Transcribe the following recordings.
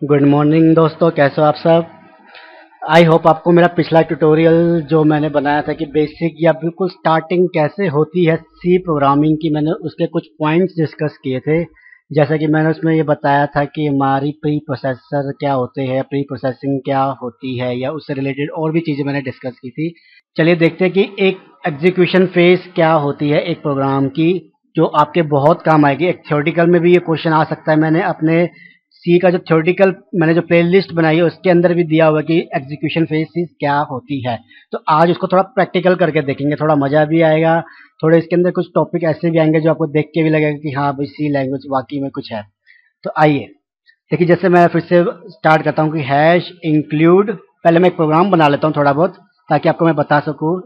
Good morning दोस्तों, कैसे हो आप सब। आई होप आपको मेरा पिछला ट्यूटोरियल जो मैंने बनाया था कि बेसिक या बिल्कुल स्टार्टिंग कैसे होती है सी प्रोग्रामिंग की, मैंने उसके कुछ पॉइंट्स डिस्कस किए थे। जैसा कि मैंने उसमें ये बताया था कि हमारी प्री प्रोसेसर क्या होते हैं, प्री प्रोसेसिंग क्या होती है, या उससे रिलेटेड और भी चीज़ें मैंने डिस्कस की थी। चलिए देखते हैं कि एक एग्जीक्यूशन फेज क्या होती है एक प्रोग्राम की, जो आपके बहुत काम आएगी। एक थ्योरेटिकल में भी ये क्वेश्चन आ सकता है। मैंने अपने सी का जो थ्योरेटिकल मैंने जो प्लेलिस्ट बनाई है उसके अंदर भी दिया हुआ है कि एग्जीक्यूशन फेज क्या होती है। तो आज उसको थोड़ा प्रैक्टिकल करके देखेंगे, थोड़ा मजा भी आएगा। थोड़े इसके अंदर कुछ टॉपिक ऐसे भी आएंगे जो आपको देख के भी लगेगा कि हाँ भाई सी लैंग्वेज वाकई में कुछ है। तो आइए देखिए, जैसे मैं फिर से स्टार्ट करता हूँ कि हैश इंक्लूड। पहले मैं एक प्रोग्राम बना लेता हूँ थोड़ा बहुत, ताकि आपको मैं बता सकूँ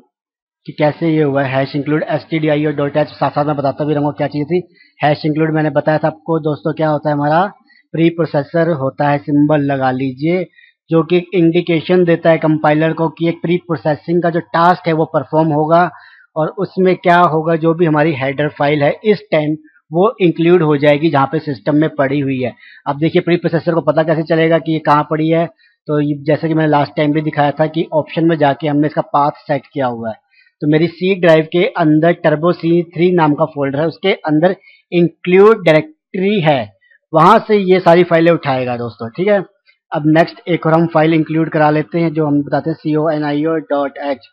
कि कैसे ये हुआ है। Hash include stdio dot H, साथ साथ में बताता भी रहूँगा क्या चीज़ थी। हैश इंक्लूड मैंने बताया था आपको दोस्तों, क्या होता है हमारा प्री प्रोसेसर होता है, सिंबल लगा लीजिए, जो कि एक इंडिकेशन देता है कंपाइलर को कि एक प्री प्रोसेसिंग का जो टास्क है वो परफॉर्म होगा, और उसमें क्या होगा, जो भी हमारी हेडर फाइल है इस टाइम वो इंक्लूड हो जाएगी जहाँ पे सिस्टम में पड़ी हुई है। अब देखिए प्री प्रोसेसर को पता कैसे चलेगा कि ये कहाँ पड़ी है। तो जैसे कि मैंने लास्ट टाइम भी दिखाया था कि ऑप्शन में जाके हमने इसका पाथ सेट किया हुआ है। तो मेरी सी ड्राइव के अंदर टर्बो C3 नाम का फोल्डर है, उसके अंदर इंक्लूड डायरेक्टरी है, वहां से ये सारी फाइलें उठाएगा दोस्तों, ठीक है। अब नेक्स्ट एक और हम फाइल इंक्लूड करा लेते हैं जो हम बताते हैं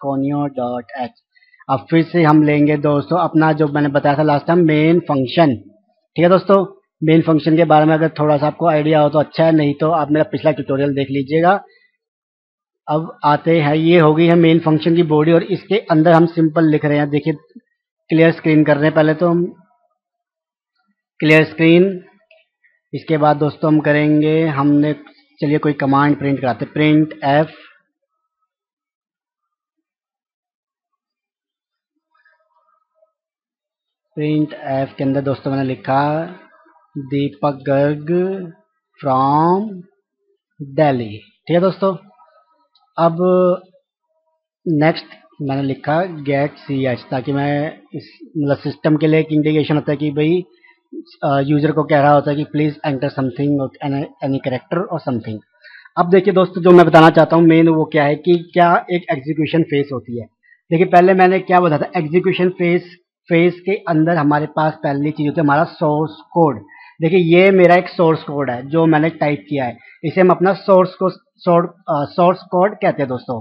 conio.h। अब फिर से हम लेंगे दोस्तों अपना जो मैंने बताया था लास्ट टाइम मेन फंक्शन, ठीक है दोस्तों। मेन फंक्शन के बारे में अगर थोड़ा सा आपको आइडिया हो तो अच्छा है, नहीं तो आप मेरा पिछला ट्यूटोरियल देख लीजिएगा। अब आते हैं, ये हो गई है मेन फंक्शन की बॉडी, और इसके अंदर हम सिंपल लिख रहे हैं। देखिए क्लियर स्क्रीन कर रहे हैं पहले तो हम, क्लियर स्क्रीन। इसके बाद दोस्तों हम करेंगे, हमने चलिए कोई कमांड प्रिंट कराते, प्रिंट एफ। प्रिंट एफ के अंदर दोस्तों मैंने लिखा दीपक गर्ग फ्रॉम दिल्ली, ठीक है दोस्तों। अब नेक्स्ट मैंने लिखा गेट सी एच, ताकि मैं इस मतलब सिस्टम के लिए एक इंडिकेशन होता है कि भाई यूजर को कह रहा होता है कि please enter something, any character और समथिंग। अब देखिए दोस्तों, जो मैं बताना चाहता हूँ मेन वो क्या है कि क्या एक एग्जीक्यूशन फेज होती है। देखिए पहले मैंने क्या बताया था, एग्जीक्यूशन फेज के अंदर हमारे पास पहली चीज होती है हमारा सोर्स कोड। देखिए ये मेरा एक सोर्स कोड है जो मैंने टाइप किया है, इसे हम अपना सोर्स कोड कहते हैं दोस्तों,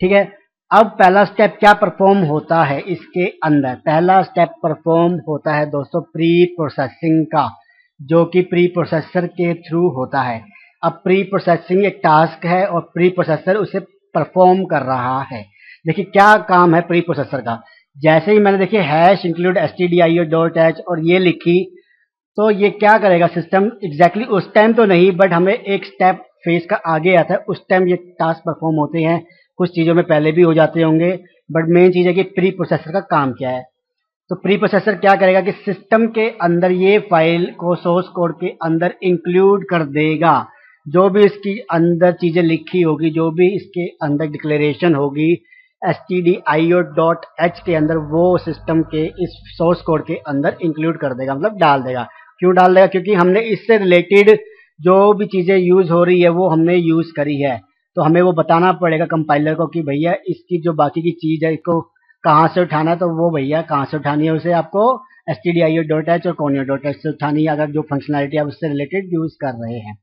ठीक है। अब पहला स्टेप क्या परफॉर्म होता है इसके अंदर, पहला स्टेप परफॉर्म होता है दोस्तों प्री प्रोसेसिंग का, जो कि प्री प्रोसेसर के थ्रू होता है। अब प्री प्रोसेसिंग एक टास्क है और प्री प्रोसेसर उसे परफॉर्म कर रहा है। देखिए क्या काम है प्री प्रोसेसर का। जैसे ही मैंने देखिए hash include stdio dot H और ये लिखी, तो ये क्या करेगा सिस्टम, एग्जैक्टली उस टाइम तो नहीं बट हमें एक स्टेप फेस का आगे आता है, उस टाइम ये टास्क परफॉर्म होते हैं। कुछ चीज़ों में पहले भी हो जाते होंगे, बट मेन चीज़ है कि प्री प्रोसेसर का काम क्या है। तो प्री प्रोसेसर क्या करेगा कि सिस्टम के अंदर ये फाइल को सोर्स कोड के अंदर इंक्लूड कर देगा, जो भी इसकी अंदर चीज़ें लिखी होगी, जो भी इसके अंदर डिक्लेरेशन होगी stdio डॉट एच के अंदर, वो सिस्टम के इस सोर्स कोड के अंदर इंक्लूड कर देगा, मतलब डाल देगा। क्यों डाल देगा, क्योंकि हमने इससे रिलेटेड जो भी चीज़ें यूज़ हो रही है वो हमने यूज़ करी है। तो हमें वो बताना पड़ेगा कंपाइलर को कि भैया इसकी जो बाकी की चीज़ है इसको कहाँ से उठाना है, तो वो भैया कहाँ से उठानी है, उसे आपको stdio डॉट एच और conio डॉट एच से उठानी है, अगर जो फंक्शनलिटी आप उससे रिलेटेड यूज़ कर रहे हैं।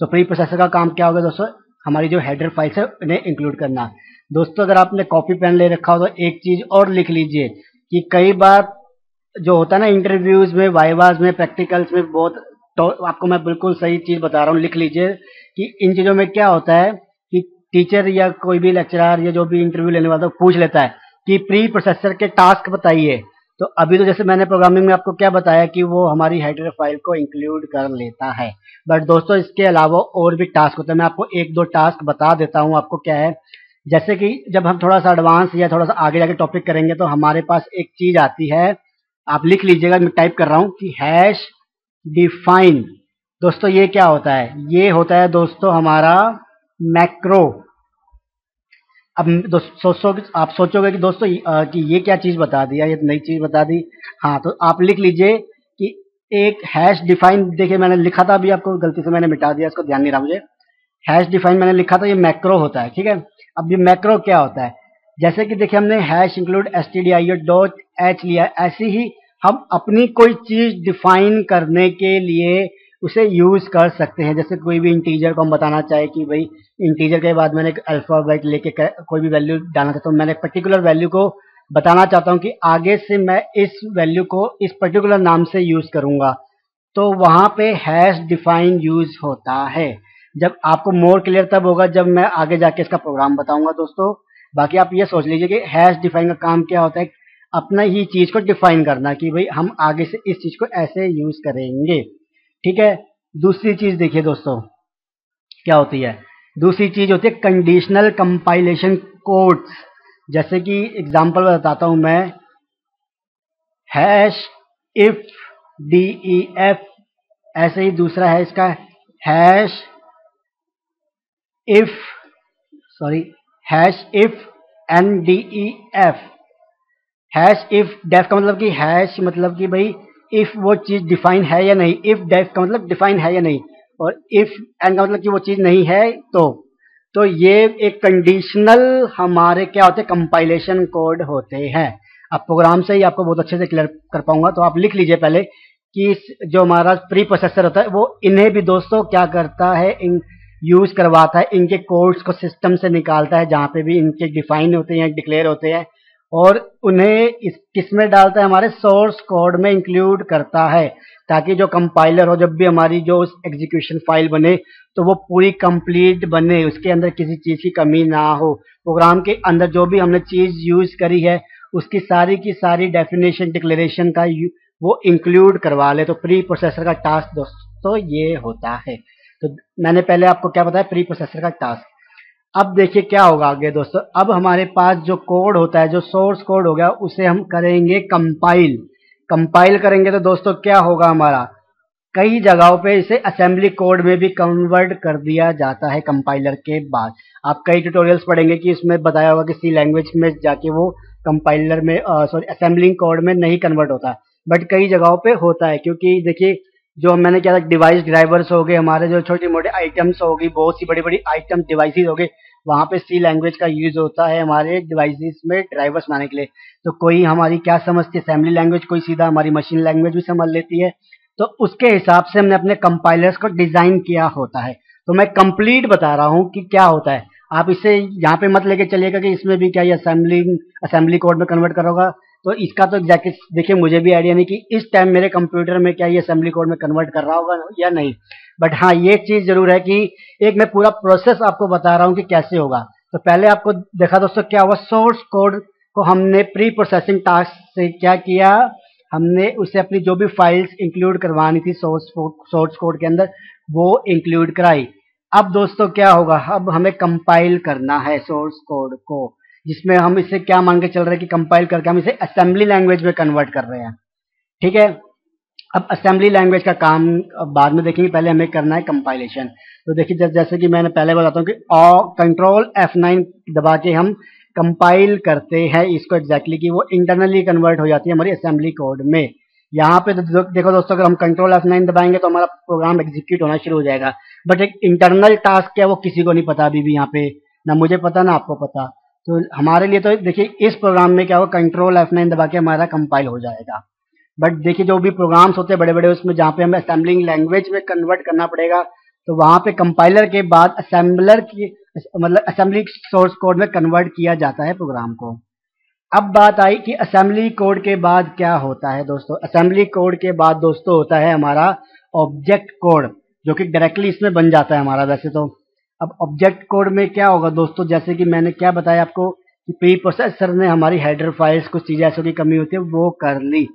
तो प्री प्रोसेसर का काम क्या होगा दोस्तों, हमारी जो हेडर फाइल्स है उन्हें इंक्लूड करना। दोस्तों अगर आपने कॉपी पेन ले रखा हो तो एक चीज़ और लिख लीजिए कि कई बार जो होता है ना इंटरव्यूज में, वाइवाज में, प्रैक्टिकल्स में बहुत, तो आपको मैं बिल्कुल सही चीज़ बता रहा हूँ, लिख लीजिए कि इन चीज़ों में क्या होता है कि टीचर या कोई भी लेक्चरर या जो भी इंटरव्यू लेने वाला पूछ लेता है कि प्री प्रोसेसर के टास्क बताइए। तो अभी तो जैसे मैंने प्रोग्रामिंग में आपको क्या बताया कि वो हमारी हेडर फाइल को इंक्लूड कर लेता है, बट दोस्तों इसके अलावा और भी टास्क होते हैं। मैं आपको एक दो टास्क बता देता हूँ आपको क्या है। जैसे कि जब हम थोड़ा सा एडवांस या थोड़ा सा आगे जाके टॉपिक करेंगे तो हमारे पास एक चीज आती है, आप लिख लीजिएगा, मैं टाइप कर रहा हूँ कि हैश डिफाइन। दोस्तों ये क्या होता है, ये होता है दोस्तों हमारा मैक्रो। अब आप सोचोगे कि दोस्तों कि ये क्या चीज बता दिया, ये नई चीज बता दी। हाँ तो आप लिख लीजिए कि एक हैश डिफाइन, देखिए मैंने लिखा था अभी, आपको गलती से मैंने मिटा दिया, इसको ध्यान नहीं रहा मुझे। हैश डिफाइन मैंने लिखा था, ये मैक्रो होता है, ठीक है। अब ये मैक्रो क्या होता है, जैसे कि देखिए हमने हैश इंक्लूड stdio.h लिया, ऐसे ही हम अपनी कोई चीज डिफाइन करने के लिए उसे यूज कर सकते हैं। जैसे कोई भी इंटीजर को हम बताना चाहे कि भाई इंटीजर के बाद मैंने एक अल्फाबेट लेके कोई भी वैल्यू डालना चाहता हूँ, मैंने एक पर्टिकुलर वैल्यू को बताना चाहता हूँ कि आगे से मैं इस वैल्यू को इस पर्टिकुलर नाम से यूज करूंगा, तो वहां पे हैश डिफाइन यूज होता है। जब आपको मोर क्लियर तब होगा जब मैं आगे जाके इसका प्रोग्राम बताऊंगा दोस्तों। बाकी आप ये सोच लीजिए कि हैश डिफाइन का काम क्या होता है, अपना ही चीज को डिफाइन करना कि भाई हम आगे से इस चीज को ऐसे यूज करेंगे, ठीक है। दूसरी चीज देखिए दोस्तों क्या होती है, दूसरी चीज होती है कंडीशनल कंपाइलेशन कोड्स। जैसे कि एग्जांपल बताता हूं मैं, हैश इफ DEF, ऐसे ही दूसरा है इसका hash if hash if NDEF। Hash if def का मतलब कि हैश मतलब कि भाई इफ वो चीज डिफाइन है या नहीं, इफ डेफ का मतलब डिफाइन है या नहीं, और इफ एन का मतलब कि वो चीज नहीं है तो ये एक कंडीशनल हमारे क्या होते हैं, कंपाइलेशन कोड होते हैं। अब प्रोग्राम से ही आपको बहुत अच्छे से क्लियर कर पाऊंगा, तो आप लिख लीजिए पहले कि जो हमारा प्री प्रोसेसर होता है वो इन्हें भी दोस्तों क्या करता है, यूज करवाता है, इनके कोड्स को सिस्टम से निकालता है जहां पे भी इनके डिफाइन होते हैं, डिक्लेयर होते हैं, और उन्हें इस किस में डालता है, हमारे सोर्स कोड में इंक्लूड करता है, ताकि जो कंपाइलर हो जब भी हमारी जो एग्जीक्यूशन फाइल बने तो वो पूरी कंप्लीट बने, उसके अंदर किसी चीज की कमी ना हो। प्रोग्राम के अंदर जो भी हमने चीज यूज करी है उसकी सारी की सारी डेफिनेशन डिक्लेरेशन का वो इंक्लूड करवा ले। तो प्री प्रोसेसर का टास्क दोस्तों ये होता है। तो मैंने पहले आपको क्या बताया, प्री प्रोसेसर का टास्क। अब देखिए क्या होगा आगे दोस्तों, अब हमारे पास जो कोड होता है, जो सोर्स कोड हो गया, उसे हम करेंगे कंपाइल। कंपाइल करेंगे तो दोस्तों क्या होगा, हमारा कई जगहों पे इसे असेंबली कोड में भी कन्वर्ट कर दिया जाता है कंपाइलर के बाद। आप कई ट्यूटोरियल्स पढ़ेंगे कि इसमें बताया होगा कि सी लैंग्वेज में जाके वो कंपाइलर में असेंबलिंग कोड में नहीं कन्वर्ट होता, बट कई जगहों पे होता है। क्योंकि देखिए जो मैंने क्या था, डिवाइस ड्राइवर्स हो गए, हमारे जो छोटे मोटे आइटम्स हो गई, बहुत सी बड़ी बड़ी आइटम डिवाइसेस हो गए, वहां पे सी लैंग्वेज का यूज होता है हमारे डिवाइसेस में ड्राइवर्स बनाने के लिए। तो कोई हमारी क्या समझती है असेंबली लैंग्वेज, कोई सीधा हमारी मशीन लैंग्वेज भी समझ लेती है, तो उसके हिसाब से हमने अपने कंपाइलर्स को डिजाइन किया होता है। तो मैं कंप्लीट बता रहा हूं कि क्या होता है, आप इसे यहाँ पे मत लेके चलिएगा कि इसमें भी क्या ये असेंबली कोड में कन्वर्ट करोगा। तो इसका तो एग्जैक्टली देखिए मुझे भी आइडिया नहीं कि इस टाइम मेरे कंप्यूटर में क्या ये असेंबली कोड में कन्वर्ट कर रहा होगा या नहीं, बट हाँ ये चीज जरूर है कि एक मैं पूरा प्रोसेस आपको बता रहा हूँ कि कैसे होगा। तो पहले आपको देखा दोस्तों क्या हुआ, सोर्स कोड को हमने प्री प्रोसेसिंग टास्क से क्या किया, हमने उसे अपनी जो भी फाइल्स इंक्लूड करवानी थी सोर्स कोड के अंदर वो इंक्लूड कराई। अब दोस्तों क्या होगा, अब हमें कंपाइल करना है सोर्स कोड को, जिसमें हम इसे क्या मान के चल रहे हैं कि कंपाइल करके हम इसे असेंबली लैंग्वेज में कन्वर्ट कर रहे हैं, ठीक है। अब असेंबली लैंग्वेज का काम बाद में देखेंगे, पहले हमें करना है कंपाइलेशन। तो देखिए जैसे कि मैंने पहले बताता हूँ कि कंट्रोल F9 दबा के हम कंपाइल करते हैं इसको एग्जैक्टली कि वो इंटरनली कन्वर्ट हो जाती है हमारी असेंबली कोड में। यहाँ पे देखो दोस्तों, अगर हम कंट्रोल F9 दबाएंगे तो हमारा प्रोग्राम एग्जीक्यूट होना शुरू हो जाएगा, बट एक इंटरनल टास्क क्या वो किसी को नहीं पता अभी भी, यहाँ पे ना मुझे पता ना आपको पता। तो हमारे लिए तो देखिए इस प्रोग्राम में क्या होगा, कंट्रोल F9 दबा के हमारा कंपाइल हो जाएगा। बट देखिए जो भी प्रोग्राम्स होते हैं बड़े बड़े, उसमें जहाँ पे हमें असेंबलिंग लैंग्वेज में कन्वर्ट करना पड़ेगा, तो वहां पे कंपाइलर के बाद असेंबलर की मतलब असेंबली सोर्स कोड में कन्वर्ट किया जाता है प्रोग्राम को। अब बात आई कि असेंबली कोड के बाद क्या होता है दोस्तों, असेंबली कोड के बाद दोस्तों होता है हमारा ऑब्जेक्ट कोड, जो कि डायरेक्टली इसमें बन जाता है हमारा वैसे तो। अब ऑब्जेक्ट कोड में क्या होगा दोस्तों, जैसे कि मैंने क्या बताया आपको कि प्री प्रोसेसर ने हमारी हेडर फाइल्स कुछ चीजें ऐसी की कमी होती है वो कर ली,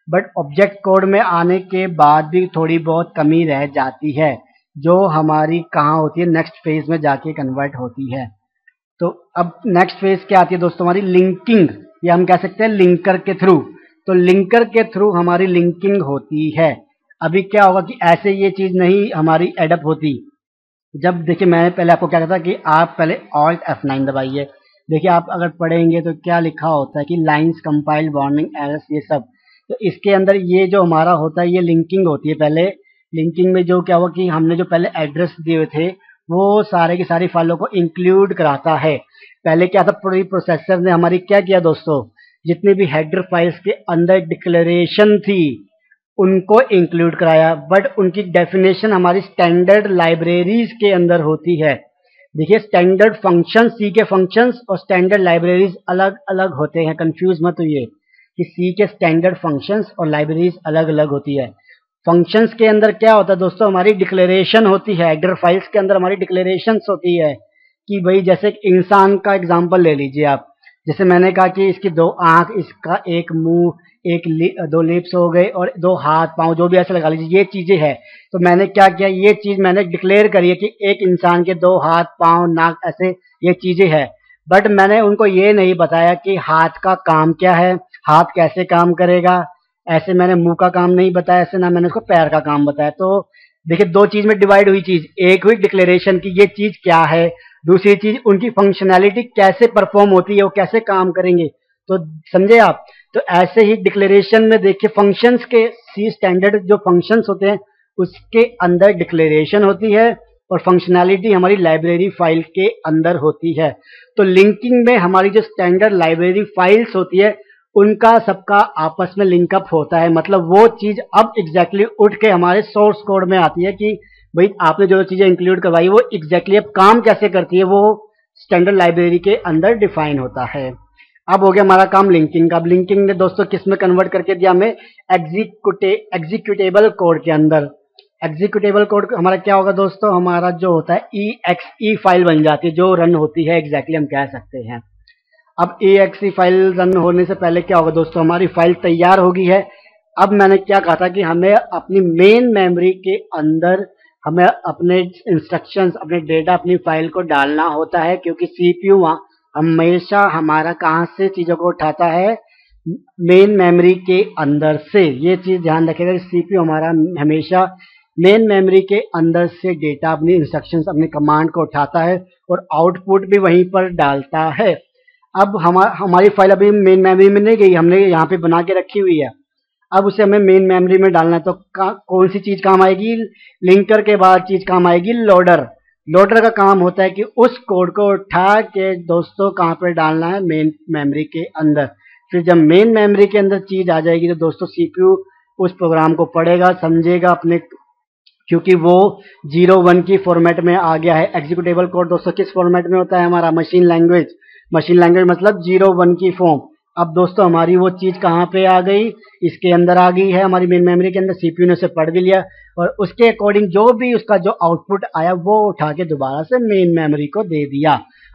बट ऑब्जेक्ट कोड में आने के बाद भी थोड़ी बहुत कमी रह जाती है, जो हमारी कहाँ होती है, नेक्स्ट फेज में जाके कन्वर्ट होती है। तो अब नेक्स्ट फेज क्या आती है दोस्तों, हमारी लिंकिंग, या हम कह सकते हैं लिंकर के थ्रू। तो लिंकर के थ्रू हमारी लिंकिंग होती है। अभी क्या होगा कि ऐसे ये चीज नहीं हमारी एडअप होती। जब देखिए मैंने पहले आपको क्या कहा था कि आप पहले Alt F9 दबाइए, देखिए आप अगर पढ़ेंगे तो क्या लिखा होता है कि लाइंस कंपाइल वार्निंग एरर्स, ये सब तो इसके अंदर ये जो हमारा होता है ये लिंकिंग होती है। पहले लिंकिंग में जो क्या हुआ कि हमने जो पहले एड्रेस दिए हुए थे वो सारे की सारी फाइलों को इंक्लूड कराता है। पहले क्या था, पूरी प्रोसेसर ने हमारी क्या किया दोस्तों, जितनी भी हेडर फाइल्स के अंदर डिक्लेरेशन थी उनको इंक्लूड कराया, बट उनकी डेफिनेशन हमारी स्टैंडर्ड लाइब्रेरीज के अंदर होती है। देखिए स्टैंडर्ड फंक्शन, सी के फंक्शंस और स्टैंडर्ड लाइब्रेरीज अलग अलग होते हैं, कंफ्यूज मत होइए कि सी के स्टैंडर्ड फंक्शंस और लाइब्रेरीज अलग अलग होती है। फंक्शंस के अंदर क्या होता है दोस्तों, हमारी डिक्लेरेशन होती है। हेडर फाइल्स के अंदर हमारी डिक्लेरेशंस होती है कि भाई जैसे एक इंसान का एग्जांपल ले लीजिए आप, जैसे मैंने कहा कि इसकी 2 आंख, इसका एक मुंह, दो लिप्स हो गए और 2 हाथ पांव, जो भी ऐसे लगा लीजिए, ये चीजें है। तो मैंने क्या किया, ये चीज मैंने डिक्लेयर करी है कि एक इंसान के 2 हाथ पांव नाक ऐसे ये चीजें है, बट मैंने उनको ये नहीं बताया कि हाथ का काम क्या है, हाथ कैसे काम करेगा, ऐसे मैंने मुंह का काम नहीं बताया, ऐसे ना मैंने उसको पैर का काम बताया। तो देखिए 2 चीज में डिवाइड हुई चीज, एक हुई डिक्लेरेशन की ये चीज क्या है, दूसरी चीज उनकी फंक्शनैलिटी कैसे परफॉर्म होती है, वो कैसे काम करेंगे। तो समझे आप। तो ऐसे ही डिक्लेरेशन में देखिए फंक्शंस के सी स्टैंडर्ड जो फंक्शंस होते हैं उसके अंदर डिक्लेरेशन होती है और फंक्शनैलिटी हमारी लाइब्रेरी फाइल के अंदर होती है। तो लिंकिंग में हमारी जो स्टैंडर्ड लाइब्रेरी फाइल्स होती है उनका सबका आपस में लिंकअप होता है। मतलब वो चीज अब एग्जैक्टली उठ के हमारे सोर्स कोड में आती है कि भाई आपने जो चीजें इंक्लूड करवाई वो एग्जैक्टली अब काम कैसे करती है, वो स्टैंडर्ड लाइब्रेरी के अंदर डिफाइन होता है। अब हो गया हमारा काम लिंकिंग का। अब लिंकिंग ने दोस्तों किस में कन्वर्ट करके दिया हमें, एग्जीक्यूटेबल कोड के अंदर। एग्जीक्यूटेबल कोड हमारा क्या होगा दोस्तों, हमारा जो होता है EXE फाइल बन जाती है जो रन होती है, एग्जैक्टली हम कह सकते हैं। अब EXE फाइल रन होने से पहले क्या होगा दोस्तों, हमारी फाइल तैयार होगी है। अब मैंने क्या कहा था कि हमें अपनी मेन मेमोरी के अंदर हमें अपने इंस्ट्रक्शंस, अपने डेटा, अपनी फाइल को डालना होता है, क्योंकि CPU हमेशा हमारा कहाँ से चीजों को उठाता है, मेन मेमोरी के अंदर से। ये चीज ध्यान रखिएगा कि CPU हमारा हमेशा मेन मेमोरी के अंदर से डेटा, अपनी इंस्ट्रक्शंस, अपनी कमांड को उठाता है और आउटपुट भी वहीं पर डालता है। अब हमारी फाइल अभी मेन मेमोरी में नहीं गई, हमने यहाँ पे बना के रखी हुई है। अब उसे हमें मेन मेमोरी में डालना है, तो कौन सी चीज काम आएगी, लिंकर के बाद चीज काम आएगी लोडर। लोडर का काम होता है कि उस कोड को उठा के दोस्तों कहाँ पर डालना है, मेन मेमोरी के अंदर। फिर जब मेन मेमोरी के अंदर चीज आ जाएगी तो दोस्तों CPU उस प्रोग्राम को पढ़ेगा, समझेगा अपने, क्योंकि वो 0-1 की फॉर्मेट में आ गया है। एग्जीक्यूटेबल कोड दोस्तों किस फॉर्मेट में होता है, हमारा मशीन लैंग्वेज। मशीन लैंग्वेज मतलब 0-1 की फॉर्म। अब दोस्तों हमारी वो चीज कहाँ पे आ गई, इसके अंदर आ गई है, हमारी मेन मेमोरी के अंदर। CPU ने उसे पढ़ भी लिया और उसके अकॉर्डिंग जो भी उसका जो आउटपुट आया वो उठा के दोबारा से मेन मेमोरी को दे दिया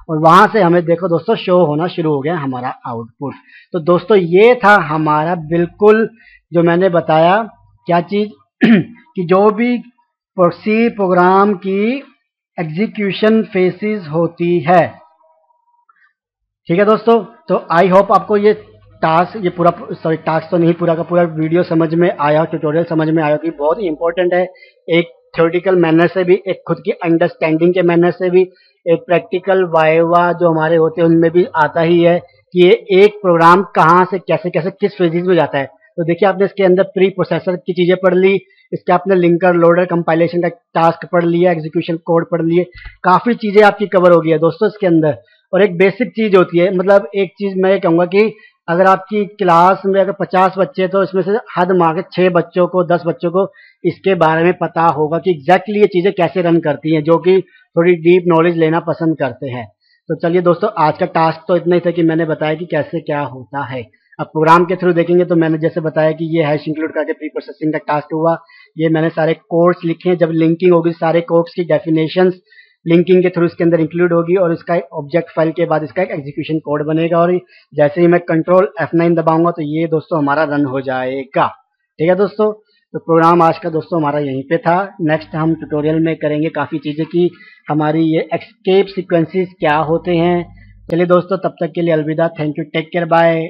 और वहां से हमें देखो दोस्तों शो होना शुरू हो गया हमारा आउटपुट। तो दोस्तों ये था हमारा बिल्कुल जो मैंने बताया, क्या चीज कि जो भी सी प्रोग्राम की एग्जीक्यूशन फेसेस होती है। ठीक है दोस्तों, तो आई होप आपको ये टास्क, ये पूरा, सॉरी टास्क तो नहीं, पूरा का पूरा वीडियो समझ में आया, ट्यूटोरियल समझ में आया कि बहुत ही इंपॉर्टेंट है। एक थ्योरेटिकल मैनर से भी, एक खुद की अंडरस्टैंडिंग के मैनर से भी, एक प्रैक्टिकल वाइवा जो हमारे होते हैं उनमें भी आता ही है कि ये एक प्रोग्राम कहाँ से कैसे कैसे किस फेजेस में जाता है। तो देखिए आपने इसके अंदर प्री प्रोसेसर की चीजें पढ़ ली, इसके आपने लिंकर, लोडर, कंपाइलेशन का टास्क पढ़ लिया, एग्जीक्यूशन कोड पढ़ लिए, काफी चीजें आपकी कवर हो गई है दोस्तों इसके अंदर। और एक बेसिक चीज होती है, मतलब एक चीज मैं कहूंगा कि अगर आपकी क्लास में अगर 50 बच्चे तो इसमें से हद मार के 6 बच्चों को, 10 बच्चों को इसके बारे में पता होगा कि एग्जैक्टली ये चीजें कैसे रन करती हैं, जो कि थोड़ी डीप नॉलेज लेना पसंद करते हैं। तो चलिए दोस्तों आज का टास्क तो इतना ही था कि मैंने बताया कि कैसे क्या होता है। अब प्रोग्राम के थ्रू देखेंगे तो मैंने जैसे बताया कि ये हैश इंक्लूड करके प्री प्रोसेसिंग का टास्क हुआ, ये मैंने सारे कोड्स लिखे हैं। जब लिंकिंग होगी सारे कोड्स की डेफिनेशंस लिंकिंग के थ्रू इसके अंदर इंक्लूड होगी और इसका ऑब्जेक्ट फाइल के बाद इसका एक एग्जीक्यूशन कोड बनेगा और जैसे ही मैं कंट्रोल F9 दबाऊंगा तो ये दोस्तों हमारा रन हो जाएगा। ठीक है दोस्तों, तो प्रोग्राम आज का दोस्तों हमारा यहीं पे था। नेक्स्ट हम ट्यूटोरियल में करेंगे काफ़ी चीज़ें कि हमारी ये एस्केप सीक्वेंसेस क्या होते हैं। चलिए दोस्तों तब तक के लिए अलविदा, thank you, take care, bye.